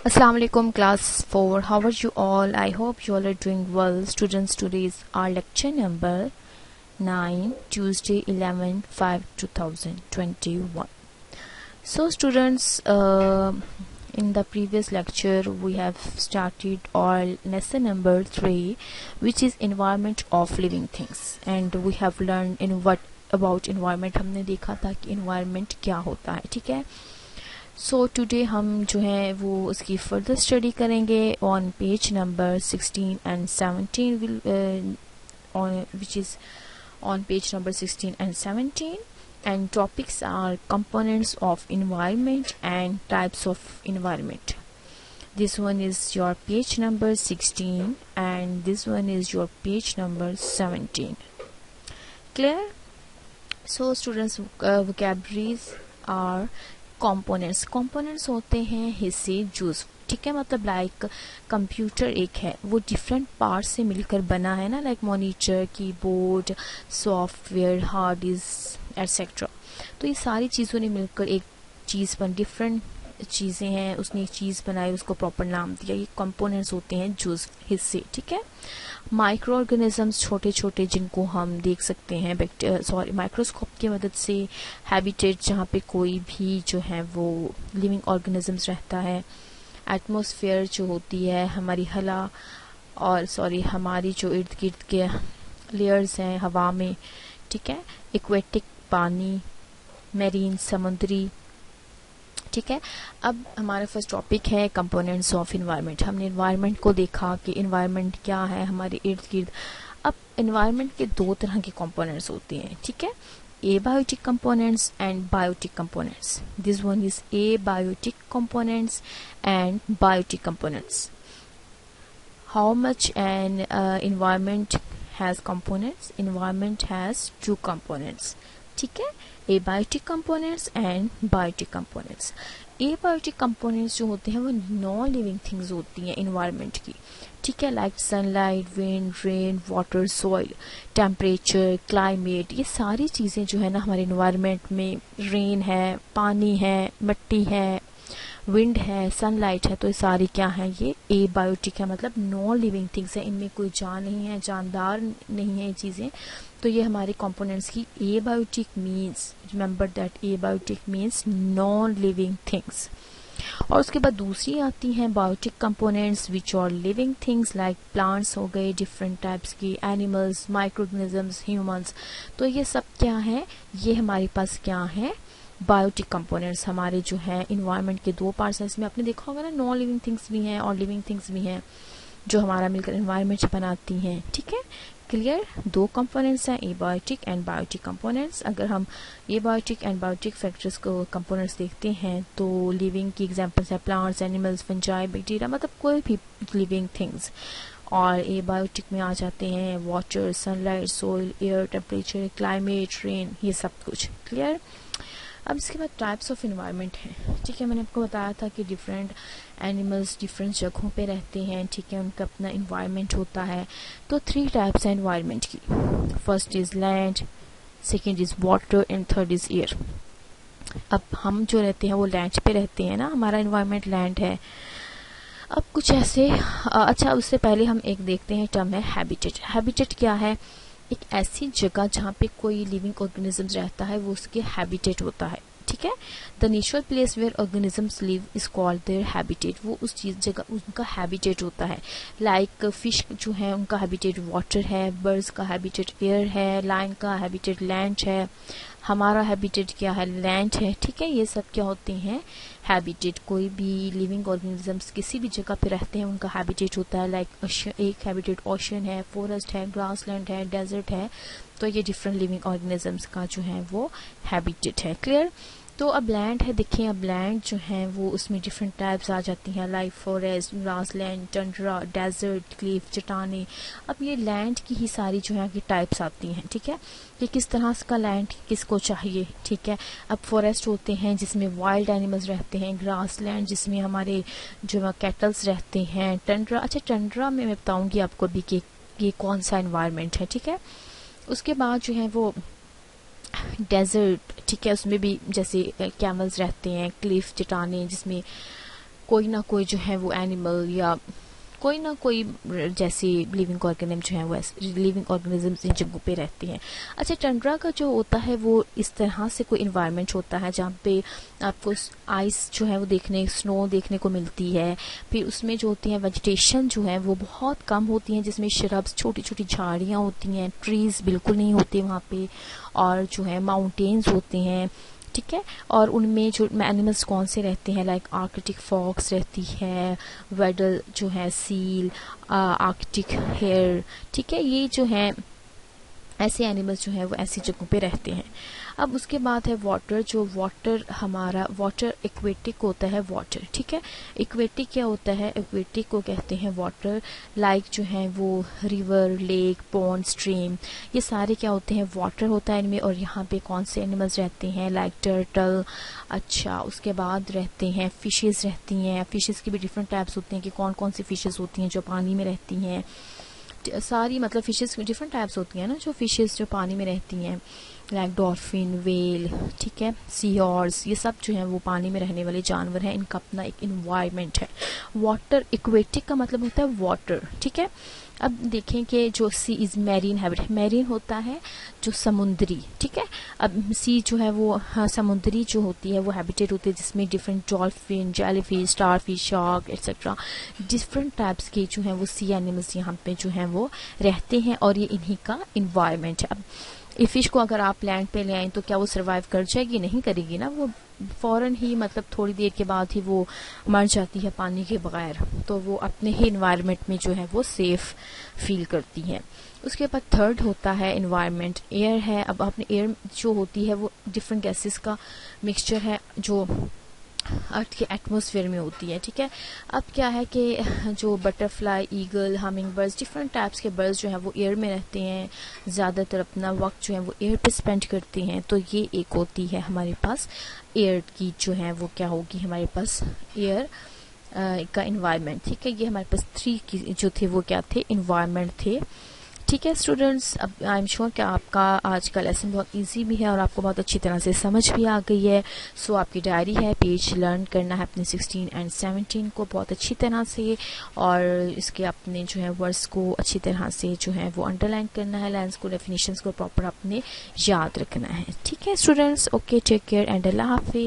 Assalamu alaikum class 4. How are you all? I hope you all are doing well. Students, today is our lecture number 9, Tuesday 11/5/2021. So students, in the previous lecture we have started our lesson number 3, which is environment of living things, and we have learned in what about environment. हमने देखा था कि environment क्या होता है, ठीक है. So today हम जो है वो उसकी फर्दर स्टडी करेंगे on page number 16 and 17 which is on page number 16 and 17, and topics are components of environment and types of environment. This one is your page number 16 and this one is your page number 17. Clear? So students, vocabularies are components होते हैं हिस्से जुज़, ठीक है. मतलब like computer एक है, वो different parts से मिलकर बना है ना, like monitor, keyboard, software, hard disk etcetera. तो ये सारी चीज़ों ने मिलकर एक चीज़ बन, डिफरेंट चीज़ें हैं, उसने एक चीज़ बनाई, उसको प्रॉपर नाम दिया. ये कंपोनेंट्स होते हैं जुज़, हिस्से, ठीक है. माइक्रो ऑर्गेनिजम्स छोटे छोटे जिनको हम देख सकते हैं माइक्रोस्कोप की मदद से. हैबिटेट जहाँ पे कोई भी जो है वो लिविंग ऑर्गेनिजम्स रहता है. एटमॉस्फेयर जो होती है हमारी हमारी जो इर्द गिर्द के लेयर्स हैं हवा में, ठीक है. एक्वेटिक पानी, मैरीन समुद्री, ठीक है. अब हमारा फर्स्ट टॉपिक है कंपोनेंट्स ऑफ इन्वायरमेंट. हमने इन्वायरमेंट को देखा कि इन्वायरमेंट क्या है हमारे इर्द गिर्द. अब इन्वायरमेंट के दो तरह के कंपोनेंट्स होते हैं, ठीक है. Abiotic components and biotic components. This one is abiotic components and biotic components. How much an environment has components? Environment has two components, ठीक है. Abiotic components and biotic components. Abiotic components जो होते हैं वो नॉन लिविंग थिंग्स होती हैं environment की, ठीक है. Like sunlight, wind, rain, water, soil, temperature, climate. ये सारी चीज़ें जो है ना हमारे इन्वायरमेंट में, रेन है, पानी है, मिट्टी है, विंड है, सनलाइट है, तो ये सारी क्या है, ये एबायोटिक है, मतलब नॉन लिविंग थिंग्स है. इनमें कोई जान नहीं है, जानदार नहीं है ये चीज़ें. तो ये हमारे कंपोनेंट्स की abiotic means, remember that abiotic means non living things. और उसके बाद दूसरी आती हैं biotic components which are living things, like plants हो गए, डिफरेंट टाइप्स की एनिमल्स, माइक्रोऑर्गेनिजम्स, ह्यूमंस. तो ये सब क्या है, ये हमारे पास क्या है, बायोटिक कंपोनेंट्स. हमारे जो है इन्वायरमेंट के दो पार्ट्स हैं, इसमें आपने देखा होगा ना, नॉन लिविंग थिंग्स भी हैं और लिविंग थिंग्स भी हैं जो हमारा मिलकर इन्वायरमेंट बनाती हैं, ठीक है. क्लियर? दो कंपोनेंट्स हैं, एबायोटिक एंड बायोटिक कंपोनेंट्स. अगर हम एबायोटिक एंड बायोटिक फैक्टर्स को कंपोनेंट्स देखते हैं तो लिविंग की एग्जांपल्स हैं प्लांट्स, एनिमल्स, फंजाई, बैक्टीरिया, मतलब कोई भी लिविंग थिंग्स. और एबायोटिक में आ जाते हैं water, sunlight, soil, air, temperature, climate, rain, ये सब कुछ. क्लियर? अब इसके बाद टाइप्स ऑफ इन्वायरमेंट है, ठीक है. मैंने आपको बताया था कि डिफरेंट एनिमल्स डिफरेंट जगहों पे रहते हैं, ठीक है, उनका अपना इन्वायरमेंट होता है. तो 3 टाइप्स हैं इन्वायरमेंट की. First is land, second is water and third is air. अब हम जो रहते हैं वो लैंड पे रहते हैं ना, हमारा इन्वायरमेंट लैंड है. अब कुछ ऐसे अच्छा, उससे पहले हम एक देखते हैं टर्म है हैबिटेट. हैबिटेट क्या है, एक ऐसी जगह जहाँ पे कोई लिविंग ऑर्गेनिजम्स रहता है वो उसके हैबिटेट होता है, ठीक है. The natural place where organisms live is called their habitat. वो उस चीज जगह उनका हैबिटेट होता है. लाइक फिश जो है उनका हैबिटेट वाटर है, बर्ड्स का हैबिटेट एयर है, लायन का हैबिटेट लैंड है, हमारा हैबिटेट क्या है, लैंड है, ठीक है. ये सब क्या होते हैं, हैबिटेट. कोई भी लिविंग ऑर्गेनिजम्स किसी भी जगह पे रहते हैं उनका हैबिटेट होता है. लाइक एक हैबिटेट ओशन है, फॉरेस्ट है, ग्रासलैंड है, डेजर्ट है. तो ये डिफरेंट लिविंग ऑर्गेनिजम्स का जो है वो हैबिटेट है. क्लियर? तो अब लैंड है, देखिए अब लैंड जो है वो उसमें डिफरेंट टाइप्स आ जाती हैं, like forest, grassland, tundra, desert, cliff, चट्टाने. अब ये लैंड की ही सारी जो है की टाइप्स आती हैं, ठीक है, कि किस तरह का लैंड किसको चाहिए, ठीक है. अब फॉरेस्ट होते हैं जिसमें वाइल्ड एनिमल्स रहते हैं, ग्रासलैंड जिसमें हमारे जो कैटल्स रहते हैं, टंड्रा. अच्छा, टंड्रा में मैं बताऊंगी आपको भी कि ये कौन सा एनवायरनमेंट है, ठीक है. उसके बाद जो है वो डेजर्ट, ठीक है, उसमें भी जैसे कैमल्स रहते हैं, क्लिफ, चट्टाने जिसमें कोई ना कोई जो है वो एनिमल या कोई ना कोई जैसे लिविंग ऑर्गेनिज्म जो है वो लिविंग ऑर्गेनिजम्स इन जगहों पे रहते हैं। अच्छा, टंड्रा का जो होता है वो इस तरह से कोई इन्वायरमेंट होता है जहाँ पे आपको आइस जो है वो स्नो देखने को मिलती है। फिर उसमें जो होती है वेजिटेशन जो है वो बहुत कम होती है, जिसमें शरब्स, छोटी छोटी झाड़ियाँ होती हैं, ट्रीज बिल्कुल नहीं होते वहाँ पे, और जो है माउंटेन्स होते हैं, ठीक है। और उनमें जो एनिमल्स कौन से रहते हैं, लाइक आर्कटिक फॉक्स रहती है, वेडल जो है सील, आर्कटिक हेयर, ठीक है। ये जो है ऐसे एनिमल्स जो है वो ऐसी जगहों पे रहते हैं। अब उसके बाद है वाटर। जो वाटर हमारा वाटर एक्वेटिक होता है वाटर, ठीक है। एक्वेटिक क्या होता है, एक्वेटिक को कहते हैं वाटर, लाइक जो है वो रिवर, लेक, पॉन्ड, स्ट्रीम, ये सारे क्या होते हैं, वाटर होता है इनमें। और यहाँ पे कौन से एनिमल्स रहते हैं, लाइक टर्टल। अच्छा, उसके बाद रहते हैं फिशेस रहती हैं। फिशेस की भी डिफरेंट टाइप्स होते हैं कि कौन कौन सी फिशेस होती हैं जो पानी में रहती हैं। सारी मतलब फिशेस डिफरेंट टाइप्स होती हैं ना, जो फिशेस जो पानी में रहती हैं, लाइक डॉल्फिन, वेल, ठीक है, सी हॉर्स, ये सब जो है वो पानी में रहने वाले जानवर हैं। इनका अपना एक इन्वायरमेंट है। वाटर एक्वेटिक का मतलब होता है वाटर, ठीक है। अब देखें कि जो सी इज मैरीन हैबिट, मैरीन होता है जो समुद्री, ठीक है। अब सी जो है वो समुद्री जो होती है वो हैबिटेट होती है, जिसमें different dolphin, jellyfish, starfish, shark etcetera different types के जो है वो सी एनिमल्स यहाँ पे जो है वो रहते हैं, और ये इन्हीं का इन्वायरमेंट है। अब इस फिश को अगर आप लैंड पे ले आए तो क्या वो सरवाइव कर जाएगी, नहीं करेगी ना, वो फौरन ही मतलब थोड़ी देर के बाद ही वो मर जाती है पानी के बगैर। तो वो अपने ही इन्वायरमेंट में जो है वो सेफ फील करती है। उसके बाद थर्ड होता है इन्वायरमेंट, एयर है। अब आपने एयर जो होती है वो डिफरेंट गैसेस का मिक्सचर है जो अर्थ के एटमॉस्फेयर में होती है, ठीक है। अब क्या है कि जो butterfly, eagle, humming birds, different types के बर्ड्स जो हैं वो एयर में रहते हैं, ज़्यादातर अपना वक्त जो है वो एयर पे स्पेंड करते हैं। तो ये एक होती है हमारे पास एयर की जो है वो क्या होगी, हमारे पास एयर का इन्वायरमेंट, ठीक है। ये हमारे पास 3 की जो थे वो क्या थे, इन्वायरमेंट थे, ठीक है स्टूडेंट्स। अब आई एम श्योर कि आपका आज का लेसन बहुत इजी भी है और आपको बहुत अच्छी तरह से समझ भी आ गई है। सो आपकी डायरी है, पेज लर्न करना है अपने 16 एंड 17 को बहुत अच्छी तरह से, और इसके अपने जो है वर्ड्स को अच्छी तरह से जो है वो अंडरलाइन करना है, लाइन्स को, डेफिनेशंस को प्रॉपर अपने याद रखना है, ठीक है students. Okay, take care and अल्लाह हाफिज़।